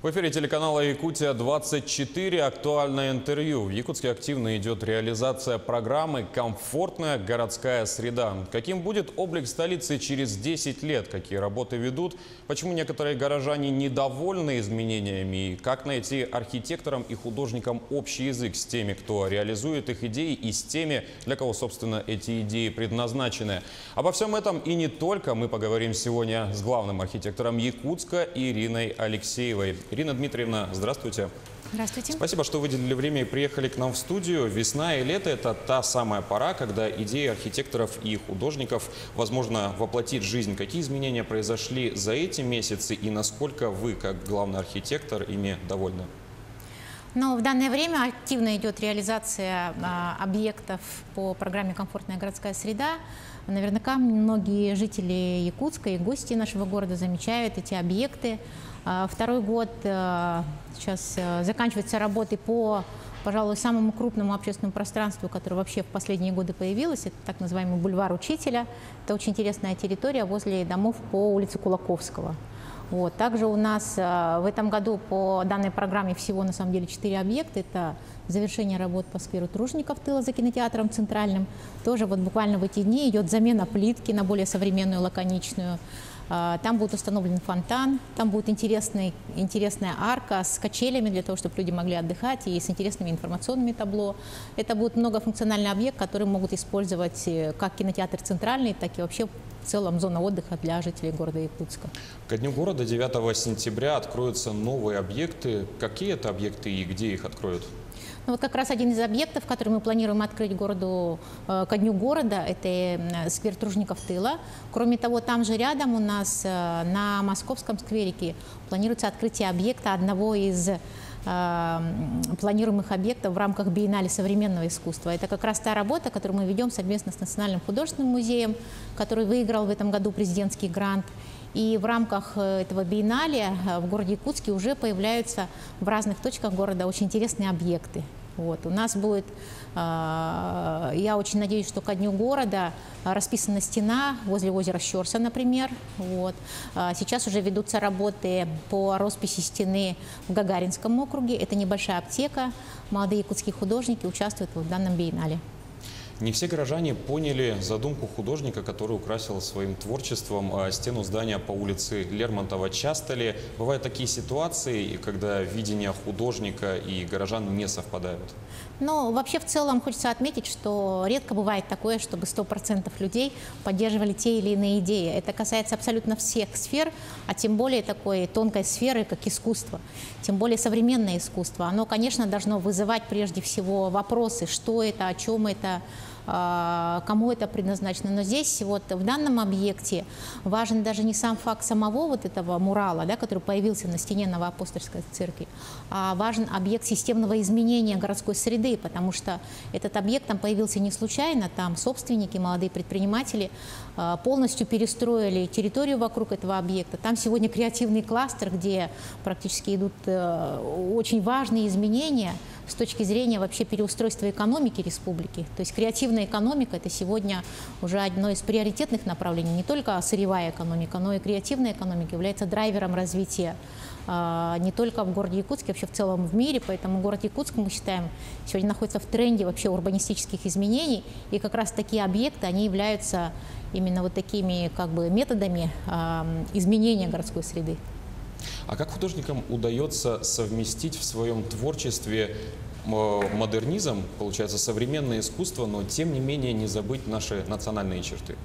В эфире телеканала «Якутия-24» актуальное интервью. В Якутске активно идет реализация программы «Комфортная городская среда». Каким будет облик столицы через 10 лет? Какие работы ведут? Почему некоторые горожане недовольны изменениями? И как найти архитекторам и художникам общий язык с теми, кто реализует их идеи, и с теми, для кого, собственно, эти идеи предназначены? Обо всем этом и не только мы поговорим сегодня с главным архитектором Якутска Ириной Алексеевой. Ирина Дмитриевна, здравствуйте. Здравствуйте. Спасибо, что выделили время и приехали к нам в студию. Весна и лето – это та самая пора, когда идеи архитекторов и художников возможно воплотить в жизнь. Какие изменения произошли за эти месяцы и насколько вы, как главный архитектор, ими довольны? Но в данное время активно идет реализация объектов по программе «Комфортная городская среда». Наверняка многие жители Якутска и гости нашего города замечают эти объекты. Второй год сейчас заканчиваются работы по, пожалуй, самому крупному общественному пространству, которое вообще в последние годы появилось. Это так называемый бульвар Учителя. Это очень интересная территория возле домов по улице Кулаковского. Вот. Также у нас в этом году по данной программе всего на самом деле 4 объекта. Это завершение работ по скверу Тружеников тыла за кинотеатром Центральным. Тоже вот буквально в эти дни идет замена плитки на более современную, лаконичную. Там будет установлен фонтан, там будет интересная арка с качелями для того, чтобы люди могли отдыхать, и с интересными информационными табло. Это будет многофункциональный объект, который могут использовать как кинотеатр Центральный, так и вообще в целом зона отдыха для жителей города Якутска. Ко дню города 9 сентября откроются новые объекты. Какие это объекты и где их откроют? Ну, вот как раз один из объектов, который мы планируем открыть городу ко дню города, это сквер Тружеников тыла. Кроме того, там же рядом у нас на Московском скверике планируется открытие объекта, одного из планируемых объектов в рамках биеннале современного искусства. Это как раз та работа, которую мы ведем совместно с Национальным художественным музеем, который выиграл в этом году президентский грант. И в рамках этого биеннале в городе Якутске уже появляются в разных точках города очень интересные объекты. Вот. У нас будет, я очень надеюсь, что ко дню города расписана стена возле озера Щорса, например. Вот. Сейчас уже ведутся работы по росписи стены в Гагаринском округе. Это небольшая аптека. Молодые якутские художники участвуют в данном биеннале. Не все горожане поняли задумку художника, который украсил своим творчеством стену здания по улице Лермонтова. Часто ли бывают такие ситуации, когда видение художника и горожан не совпадают? Но вообще в целом хочется отметить, что редко бывает такое, чтобы 100% людей поддерживали те или иные идеи. Это касается абсолютно всех сфер, а тем более такой тонкой сферы, как искусство. Тем более современное искусство. Оно, конечно, должно вызывать прежде всего вопросы, что это, о чем это, кому это предназначено. Но здесь вот в данном объекте важен даже не сам факт самого вот этого мурала, да, который появился на стене Новоапостольской церкви, а важен объект системного изменения городской среды, потому что этот объект там появился не случайно, там собственники, молодые предприниматели полностью перестроили территорию вокруг этого объекта. Там сегодня креативный кластер, где практически идут очень важные изменения с точки зрения вообще переустройства экономики республики. То есть креативная экономика – это сегодня уже одно из приоритетных направлений. Не только сырьевая экономика, но и креативная экономика является драйвером развития не только в городе Якутске, вообще в целом в мире. Поэтому город Якутск, мы считаем, сегодня находится в тренде вообще урбанистических изменений. И как раз такие объекты, они являются именно вот такими как бы методами изменения городской среды. А как художникам удается совместить в своем творчестве модернизм, получается, современное искусство, но тем не менее не забыть наши национальные черты?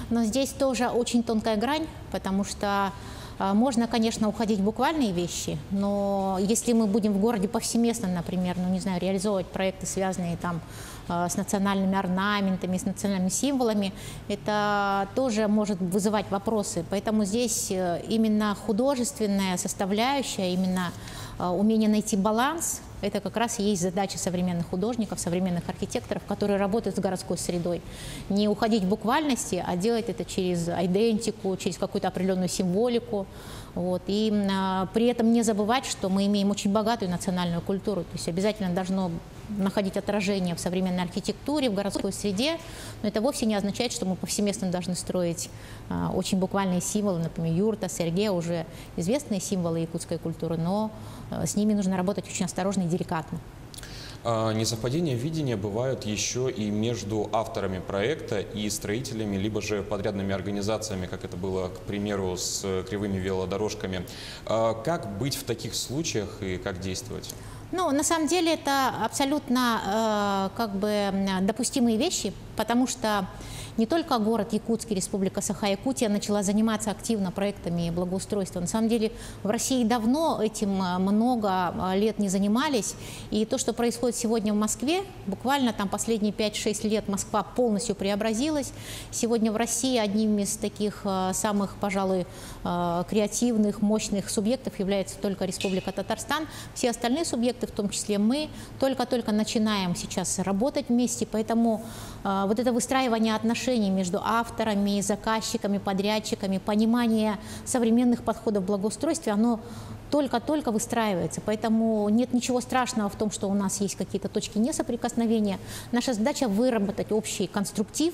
Но здесь тоже очень тонкая грань, потому что можно, конечно, уходить в буквальные вещи, но если мы будем в городе повсеместно, например, ну, не знаю, реализовывать проекты, связанные там с национальными орнаментами, с национальными символами, это тоже может вызывать вопросы. Поэтому здесь именно художественная составляющая, именно умение найти баланс, это как раз и есть задача современных художников, современных архитекторов, которые работают с городской средой. Не уходить в буквальности, а делать это через идентику, через какую-то определенную символику. Вот. И при этом не забывать, что мы имеем очень богатую национальную культуру. То есть обязательно должно находить отражение в современной архитектуре, в городской среде, но это вовсе не означает, что мы повсеместно должны строить очень буквальные символы, например, юрта, сергея, уже известные символы якутской культуры, но с ними нужно работать очень осторожно и деликатно. Несовпадения видения бывают еще и между авторами проекта и строителями, либо же подрядными организациями, как это было, к примеру, с кривыми велодорожками. Как быть в таких случаях и как действовать? Ну, на самом деле это абсолютно допустимые вещи, потому что не только город Якутск и Республика Саха-Якутия начала заниматься активно проектами благоустройства. На самом деле в России давно этим много лет не занимались. И то, что происходит сегодня в Москве, буквально там последние 5-6 лет Москва полностью преобразилась. Сегодня в России одним из таких самых, пожалуй, креативных, мощных субъектов является только Республика Татарстан. Все остальные субъекты, в том числе мы, только-только начинаем сейчас работать вместе. Поэтому вот это выстраивание отношений между авторами, заказчиками, подрядчиками, понимание современных подходов в благоустройстве, оно только-только выстраивается. Поэтому нет ничего страшного в том, что у нас есть какие-то точки несоприкосновения. Наша задача выработать общий конструктив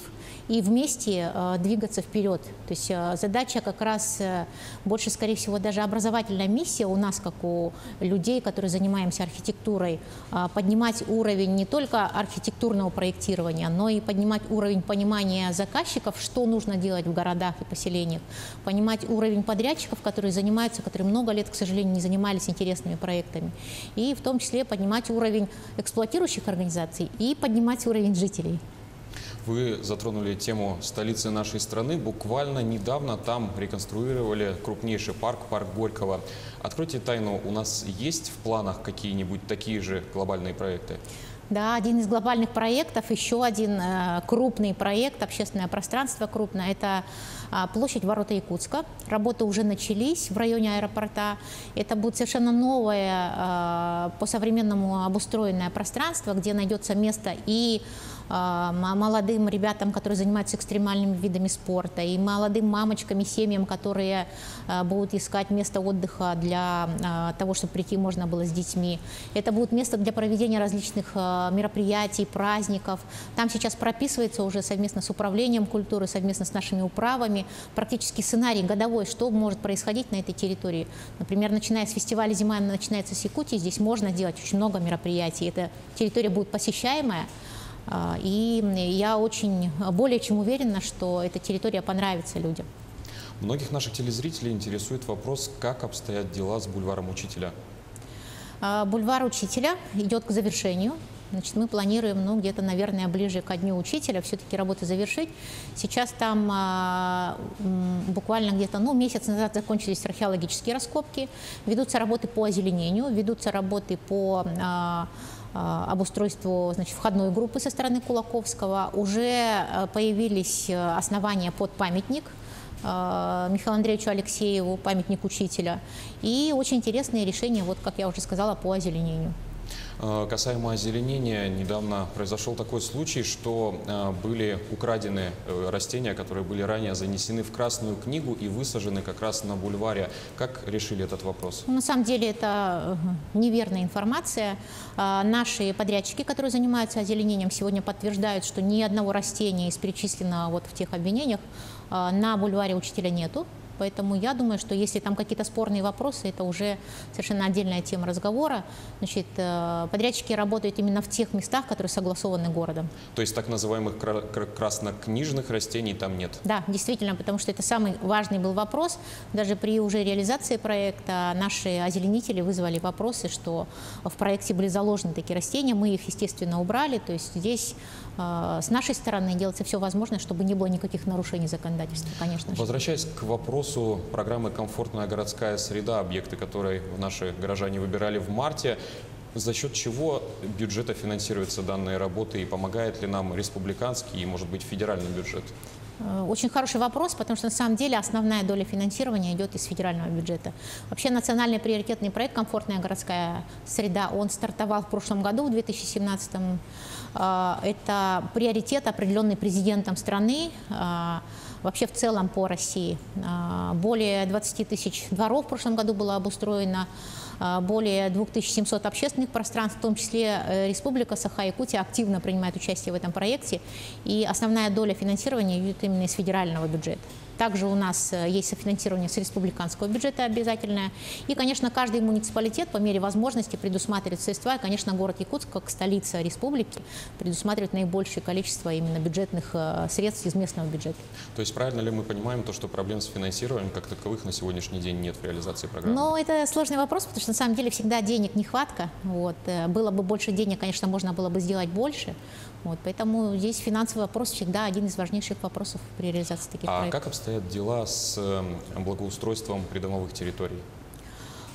и вместе двигаться вперед. То есть задача как раз больше, скорее всего, даже образовательная миссия у нас, как у людей, которые занимаемся архитектурой, поднимать уровень не только архитектурного проектирования, но и поднимать уровень понимания заказчиков, что нужно делать в городах и поселениях, понимать уровень подрядчиков, которые занимаются, которые много лет, к сожалению, не занимались интересными проектами, и в том числе поднимать уровень эксплуатирующих организаций и поднимать уровень жителей. Вы затронули тему столицы нашей страны. Буквально недавно там реконструировали крупнейший парк, парк Горького. Откройте тайну, у нас есть в планах какие-нибудь такие же глобальные проекты? Да, один из глобальных проектов, еще один крупный проект, общественное пространство крупное, это площадь Ворота Якутска. Работы уже начались в районе аэропорта. Это будет совершенно новое, по-современному обустроенное пространство, где найдется место и молодым ребятам, которые занимаются экстремальными видами спорта, и молодым мамочкам и семьям, которые будут искать место отдыха для того, чтобы прийти можно было с детьми. Это будет место для проведения различных мероприятий, праздников. Там сейчас прописывается уже совместно с управлением культуры, совместно с нашими управами практически сценарий годовой, что может происходить на этой территории. Например, начиная с фестиваля «Зима» начинается с Якутии, здесь можно делать очень много мероприятий. Эта территория будет посещаемая. И я более чем уверена, что эта территория понравится людям. Многих наших телезрителей интересует вопрос, как обстоят дела с бульваром Учителя. Бульвар Учителя идет к завершению. Значит, мы планируем, где-то, наверное, ближе ко Дню Учителя все-таки работы завершить. Сейчас там буквально где-то, месяц назад закончились археологические раскопки. Ведутся работы по озеленению, ведутся работы по обустройству, входной группы со стороны Кулаковского. Уже появились основания под памятник Михаилу Андреевичу Алексееву, памятник учителя. И очень интересные решения, как я уже сказала, по озеленению. Касаемо озеленения, недавно произошел такой случай, что были украдены растения, которые были ранее занесены в Красную книгу и высажены как раз на бульваре. Как решили этот вопрос? На самом деле это неверная информация. Наши подрядчики, которые занимаются озеленением, сегодня подтверждают, что ни одного растения из перечисленного в тех обвинениях на бульваре Учителя нету. Поэтому я думаю, что если там какие-то спорные вопросы, это уже совершенно отдельная тема разговора. Значит, подрядчики работают именно в тех местах, которые согласованы городом. То есть так называемых краснокнижных растений там нет? Да, действительно, потому что это самый важный был вопрос. Даже при уже реализации проекта наши озеленители вызвали вопросы, что в проекте были заложены такие растения. Мы их, естественно, убрали. То есть здесь с нашей стороны делается все возможное, чтобы не было никаких нарушений законодательства, конечно же. Возвращаясь к вопросу программы «Комфортная городская среда», объекты, которые наши горожане выбирали в марте, за счет чего бюджета финансируются данные работы и помогает ли нам республиканский и, может быть, федеральный бюджет? Очень хороший вопрос, потому что на самом деле основная доля финансирования идет из федерального бюджета. Вообще национальный приоритетный проект «Комфортная городская среда», он стартовал в прошлом году, в 2017 году. Это приоритет, определенный президентом страны, вообще в целом по России. Более 20 тысяч дворов в прошлом году было обустроено. более 2700 общественных пространств, в том числе Республика Саха-Якутия активно принимает участие в этом проекте, и основная доля финансирования идет именно из федерального бюджета. Также у нас есть софинансирование с республиканского бюджета обязательное. И, конечно, каждый муниципалитет по мере возможности предусматривает средства. И, конечно, город Якутск, как столица республики, предусматривает наибольшее количество именно бюджетных средств из местного бюджета. То есть правильно ли мы понимаем то, что проблем с финансированием как таковых на сегодняшний день нет в реализации программы? Но это сложный вопрос, потому что на самом деле всегда денег нехватка. Вот. Было бы больше денег, конечно, можно было бы сделать больше. Вот, поэтому здесь финансовый вопрос всегда один из важнейших вопросов при реализации таких проектов. А как обстоят дела с благоустройством придомовых территорий?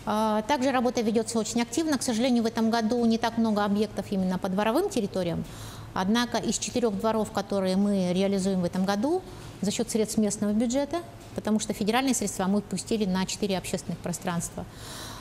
Также работа ведется очень активно. К сожалению, в этом году не так много объектов именно по дворовым территориям. Однако из 4 дворов, которые мы реализуем в этом году, за счет средств местного бюджета, потому что федеральные средства мы пустили на 4 общественных пространства.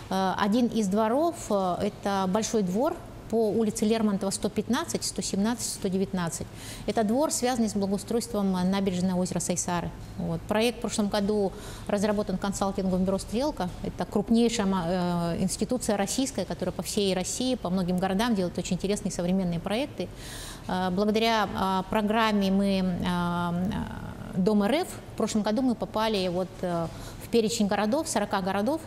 Один из дворов – это большой двор по улице Лермонтова 115, 117, 119. Это двор, связанный с благоустройством набережной озера Сайсары. Вот. Проект в прошлом году разработан консалтинговым бюро «Стрелка». Это крупнейшая институция российская, которая по всей России, по многим городам делает очень интересные современные проекты. Благодаря программе «Дом РФ» в прошлом году мы попали в перечень городов, 40 городов,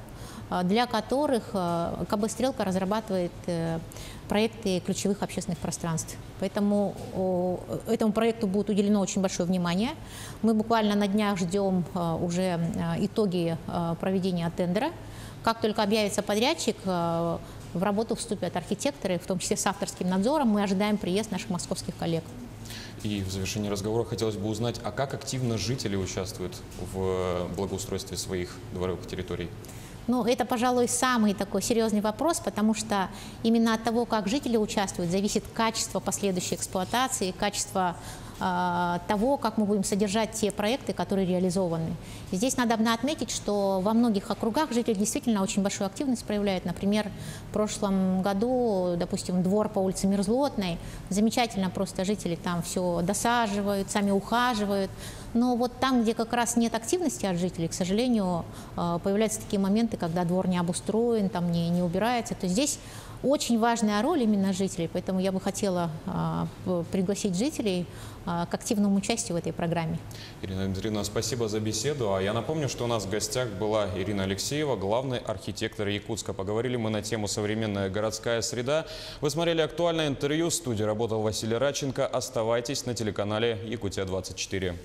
для которых КБ «Стрелка» разрабатывает проекты ключевых общественных пространств. Поэтому этому проекту будет уделено очень большое внимание. Мы буквально на днях ждем уже итоги проведения тендера. Как только объявится подрядчик, в работу вступят архитекторы, в том числе с авторским надзором. Мы ожидаем приезд наших московских коллег. И в завершении разговора хотелось бы узнать, а как активно жители участвуют в благоустройстве своих дворовых территорий? Ну, это, пожалуй, самый такой серьезный вопрос, потому что именно от того, как жители участвуют, зависит качество последующей эксплуатации, качество того, как мы будем содержать те проекты, которые реализованы. И здесь надо отметить, что во многих округах жители действительно очень большую активность проявляют. Например, в прошлом году, допустим, двор по улице Мерзлотной, замечательно просто жители там все досаживают, сами ухаживают. Но вот там, где как раз нет активности от жителей, к сожалению, появляются такие моменты, когда двор не обустроен, там не убирается. То есть здесь очень важная роль именно жителей, поэтому я бы хотела пригласить жителей к активному участию в этой программе. Ирина Андреевна, спасибо за беседу. А я напомню, что у нас в гостях была Ирина Алексеева, главный архитектор Якутска. Поговорили мы на тему «Современная городская среда». Вы смотрели актуальное интервью. В студии работал Василий Радченко. Оставайтесь на телеканале Якутия-24.